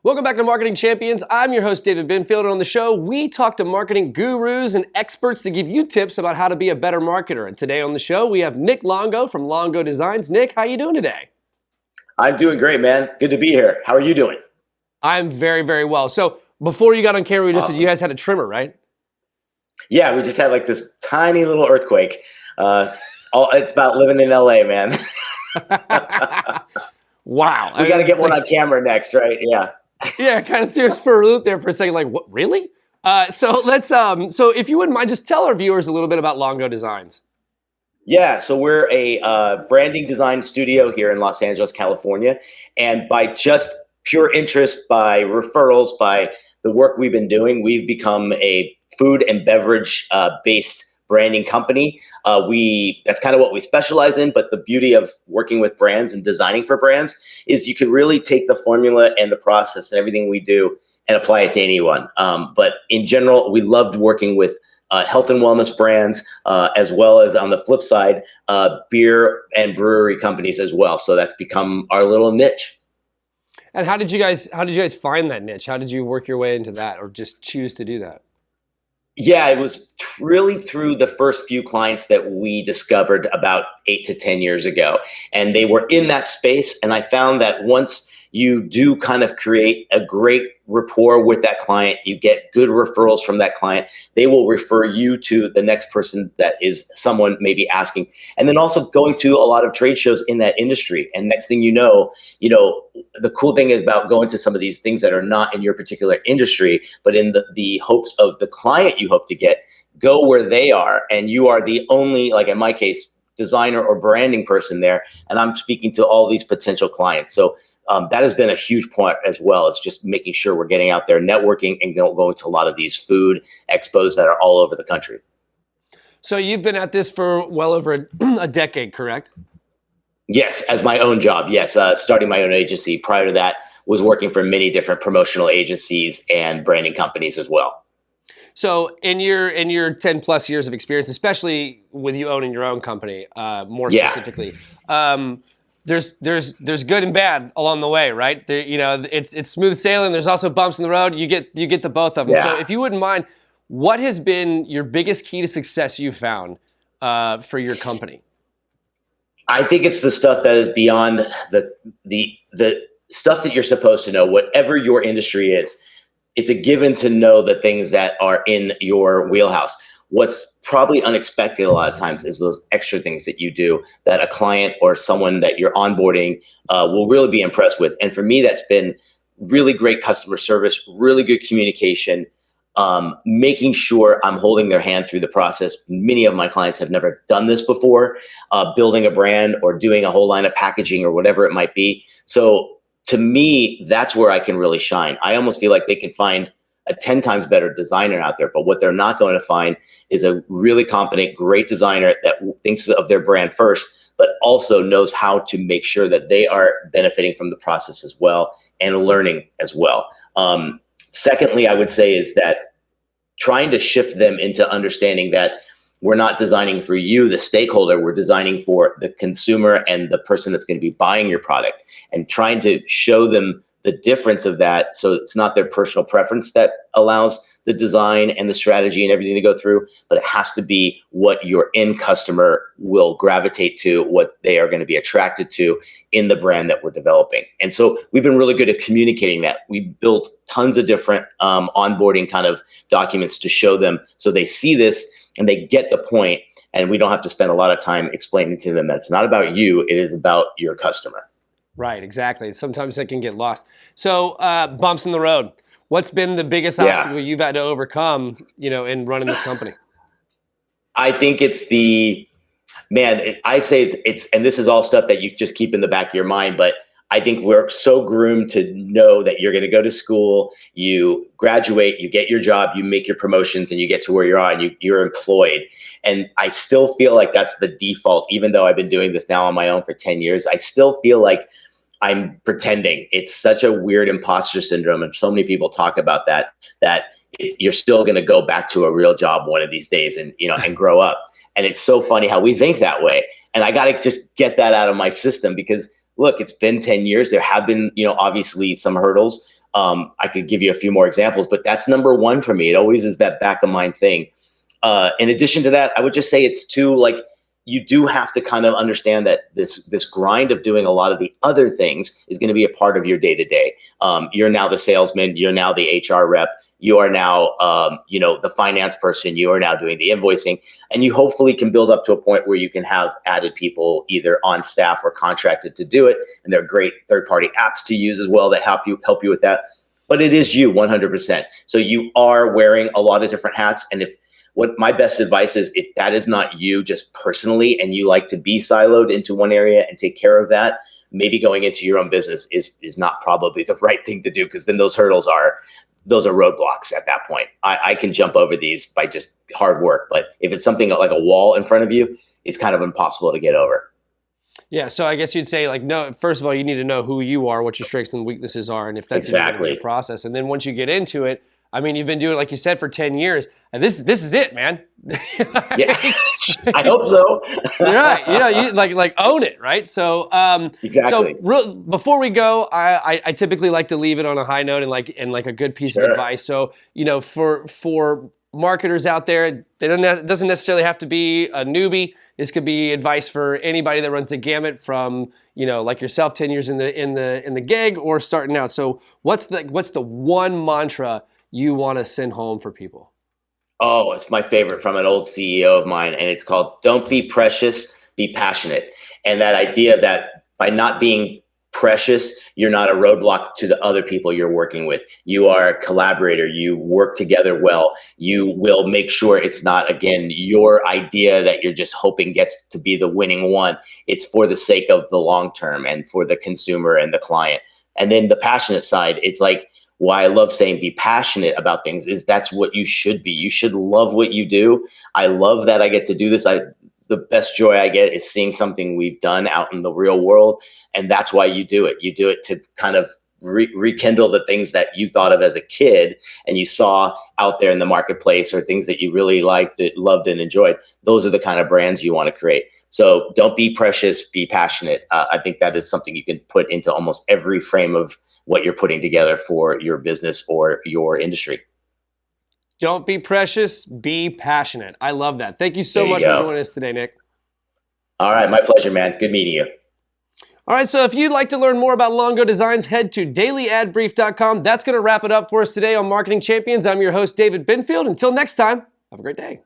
Welcome back to Marketing Champions. I'm your host, David Binfield, and on the show, we talk to marketing gurus and experts to give you tips about how to be a better marketer. And today on the show, we have Nick Longo from Longo Designs. Nick, how you doing today? I'm doing great, man. Good to be here. How are you doing? I'm very, very well. So before you got on camera, you said you guys had a trimmer, right? Yeah, we just had like this tiny little earthquake. It's about living in LA, man. Wow. We got to get one on camera next, right? Yeah. Yeah, kind of threw us for a loop there for a second. Like, what? Really? So if you wouldn't mind, just tell our viewers a little bit about Longo Designs. Yeah, so we're a branding design studio here in Los Angeles, California. And by just pure interest, by referrals, by the work we've been doing, we've become a food and beverage based branding company. That's kind of what we specialize in, but the beauty of working with brands and designing for brands is you can really take the formula and the process and everything we do and apply it to anyone. But in general, we loved working with health and wellness brands, as well as on the flip side, beer and brewery companies as well. So that's become our little niche. And how did you guys find that niche? How did you work your way into that, or just choose to do that? Yeah, it was really through the first few clients that we discovered about 8 to 10 years ago. And they were in that space. And I found that once you do kind of create a great rapport with that client, you get good referrals from that client, they will refer you to the next person that is someone maybe asking. And then also going to a lot of trade shows in that industry. And next thing you know, the cool thing is about going to some of these things that are not in your particular industry, but in the hopes of the client you hope to get, go where they are. And you are the only, like in my case, designer or branding person there. And I'm speaking to all these potential clients. So that has been a huge point as well. It's just making sure we're getting out there, networking, and going to a lot of these food expos that are all over the country. So you've been at this for well over a decade, correct? Yes, as my own job. Yes, starting my own agency. Prior to that, was working for many different promotional agencies and branding companies as well. So in your 10 plus years of experience, especially with you owning your own company, more specifically, there's good and bad along the way, right? It's smooth sailing. There's also bumps in the road. You get the both of them. Yeah. So if you wouldn't mind, what has been your biggest key to success you found for your company? I think it's the stuff that is beyond the stuff that you're supposed to know. Whatever your industry is, it's a given to know the things that are in your wheelhouse. What's probably unexpected a lot of times is those extra things that you do that a client or someone that you're onboarding will really be impressed with. And for me, that's been really great customer service, really good communication, making sure I'm holding their hand through the process. Many of my clients have never done this before, building a brand or doing a whole line of packaging or whatever it might be. So to me, that's where I can really shine. I almost feel like they can find a 10 times better designer out there, but what they're not going to find is a really competent, great designer that thinks of their brand first, but also knows how to make sure that they are benefiting from the process as well and learning as well. Secondly, I would say is that trying to shift them into understanding that we're not designing for you, the stakeholder, we're designing for the consumer and the person that's going to be buying your product, and trying to show them the difference of that. So it's not their personal preference that allows the design and the strategy and everything to go through, but it has to be what your end customer will gravitate to, what they are going to be attracted to in the brand that we're developing. And so we've been really good at communicating that. We built tons of different onboarding kind of documents to show them so they see this and they get the point, and we don't have to spend a lot of time explaining to them that it's not about you, it is about your customer. Right, exactly. Sometimes that can get lost. So bumps in the road. What's been the biggest obstacle you've had to overcome, in running this company? I think it's I say it's, and this is all stuff that you just keep in the back of your mind, but I think we're so groomed to know that you're going to go to school, you graduate, you get your job, you make your promotions, and you get to where you are, and you're employed. And I still feel like that's the default, even though I've been doing this now on my own for 10 years. I still feel like I'm pretending. It's such a weird imposter syndrome. And so many people talk about that you're still going to go back to a real job one of these days and grow up. And it's so funny how we think that way. And I got to just get that out of my system because look, it's been 10 years. There have been, obviously some hurdles. I could give you a few more examples, but that's number one for me. It always is that back of mind thing. In addition to that, I would just say it's too, like, you do have to kind of understand that this grind of doing a lot of the other things is going to be a part of your day to day. You're now the salesman. You're now the HR rep. You are now, the finance person. You are now doing the invoicing, and you hopefully can build up to a point where you can have added people either on staff or contracted to do it. And there are great third-party apps to use as well that help you with that. But it is you 100%. So you are wearing a lot of different hats. And what my best advice is, if that is not you just personally, and you like to be siloed into one area and take care of that, maybe going into your own business is not probably the right thing to do, because then those are roadblocks at that point. I can jump over these by just hard work, but if it's something like a wall in front of you, it's kind of impossible to get over. Yeah, so I guess you'd say, like, no, first of all, you need to know who you are, what your strengths and weaknesses are, and if that's exactly the process. And then once you get into it, I mean, you've been doing it, like you said, for 10 years, and this is it, man. Yeah, I hope so. You're right. You like own it, right? So exactly. So before we go, I typically like to leave it on a high note and like a good piece of advice. So for marketers out there, it doesn't necessarily have to be a newbie. This could be advice for anybody that runs the gamut from, like yourself, 10 years in the gig or starting out. So what's the one mantra you want to send home for people? Oh, it's my favorite from an old CEO of mine, and it's called "Don't be precious, be passionate." And that idea that by not being precious, you're not a roadblock to the other people you're working with. You are a collaborator. You work together well. You will make sure it's not, again, your idea that you're just hoping gets to be the winning one. It's for the sake of the long term and for the consumer and the client. And then the passionate side, it's like, why I love saying be passionate about things is that's what you should be. You should love what you do. I love that I get to do this. The best joy I get is seeing something we've done out in the real world. And that's why you do it. You do it to kind of rekindle the things that you thought of as a kid and you saw out there in the marketplace, or things that you really liked, loved, and enjoyed. Those are the kind of brands you want to create. So don't be precious, be passionate. I think that is something you can put into almost every frame of what you're putting together for your business or your industry. Don't be precious, be passionate. I love that. Thank you so much for joining us today, Nick. All right, my pleasure, man. Good meeting you. All right, so if you'd like to learn more about Longo Designs, head to dailyadbrief.com. That's going to wrap it up for us today on Marketing Champions. I'm your host, David Benfield. Until next time, have a great day.